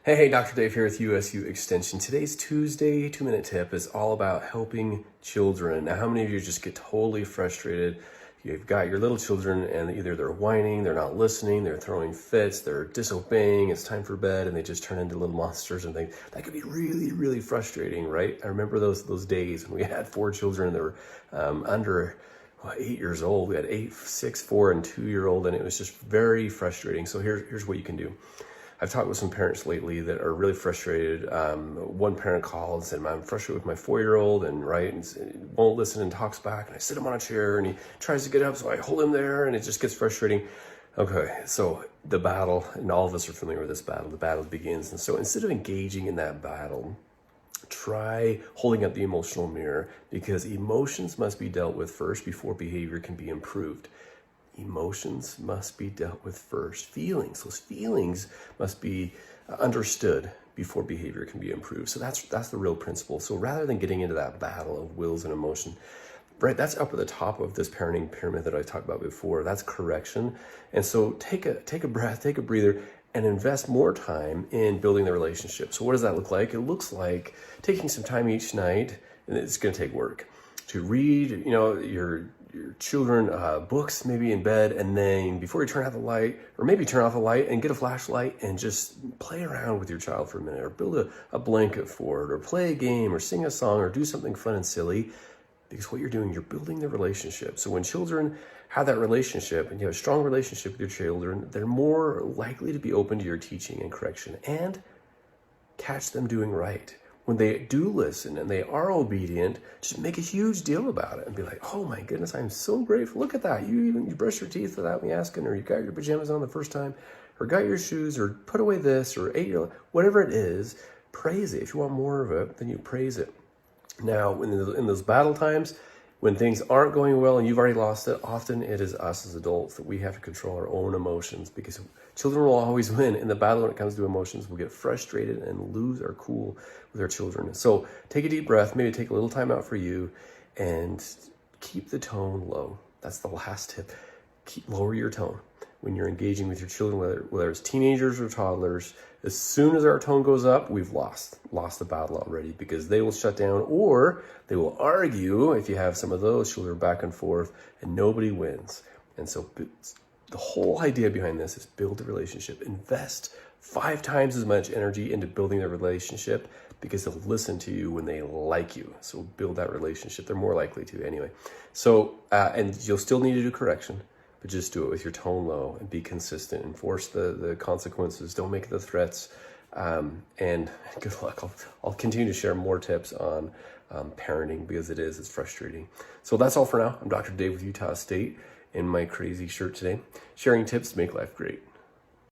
Hey, Dr. Dave here with USU Extension. Today's Tuesday 2-minute tip is all about helping children. Now, how many of you just get totally frustrated? You've got your little children and either they're whining, they're not listening, they're throwing fits, they're disobeying, it's time for bed, and they just turn into little monsters and things. That could be really, really frustrating, right? I remember those days when we had 4 children that were under 8 years old. We had 8, 6, 4, and 2-year-old, and it was just very frustrating. So here's what you can do. I've talked with some parents lately that are really frustrated. One parent called and said, I'm frustrated with my 4-year-old and won't listen and talks back. And I sit him on a chair and he tries to get up, so I hold him there and it just gets frustrating. Okay, so the battle, and all of us are familiar with this battle, the battle begins. And so instead of engaging in that battle, try holding up the emotional mirror, because emotions must be dealt with first before behavior can be improved. Emotions must be dealt with first. Those feelings must be understood before behavior can be improved. So that's the real principle. So rather than getting into that battle of wills and emotion, right, that's up at the top of this parenting pyramid that I talked about before. That's correction. And so take a breath, take a breather, and invest more time in building the relationship. So what does that look like? It looks like taking some time each night, and it's going to take work, to read, your children books maybe in bed, and then before you turn out the light, or maybe turn off the light and get a flashlight and just play around with your child for a minute, or build a blanket for it, or play a game, or sing a song, or do something fun and silly. Because what you're doing, you're building the relationship. So when children have that relationship and you have a strong relationship with your children, they're more likely to be open to your teaching and correction and catch them doing right. When they do listen and they are obedient, just make a huge deal about it and be like, oh my goodness, I'm so grateful. Look at that. You brushed your teeth without me asking, or you got your pajamas on the first time, or got your shoes, or put away this, or ate your, whatever it is, praise it. If you want more of it, then you praise it. Now, in those battle times, when things aren't going well and you've already lost it, often it is us as adults that we have to control our own emotions, because children will always win in the battle when it comes to emotions. We'll get frustrated and lose our cool with our children. So take a deep breath, maybe take a little time out for you, and keep the tone low. That's the last tip. Lower your tone when you're engaging with your children, whether it's teenagers or toddlers. As soon as our tone goes up, we've lost the battle already, because they will shut down, or they will argue if you have some of those children back and forth, and nobody wins. And so the whole idea behind this is build a relationship. Invest 5 times as much energy into building the relationship, because they'll listen to you when they like you. So build that relationship. They're more likely to anyway. So, and you'll still need to do correction, but just do it with your tone low and be consistent. Enforce the consequences. Don't make the threats. And good luck. I'll continue to share more tips on parenting, because it's frustrating. So that's all for now. I'm Dr. Dave with Utah State in my crazy shirt today, sharing tips to make life great.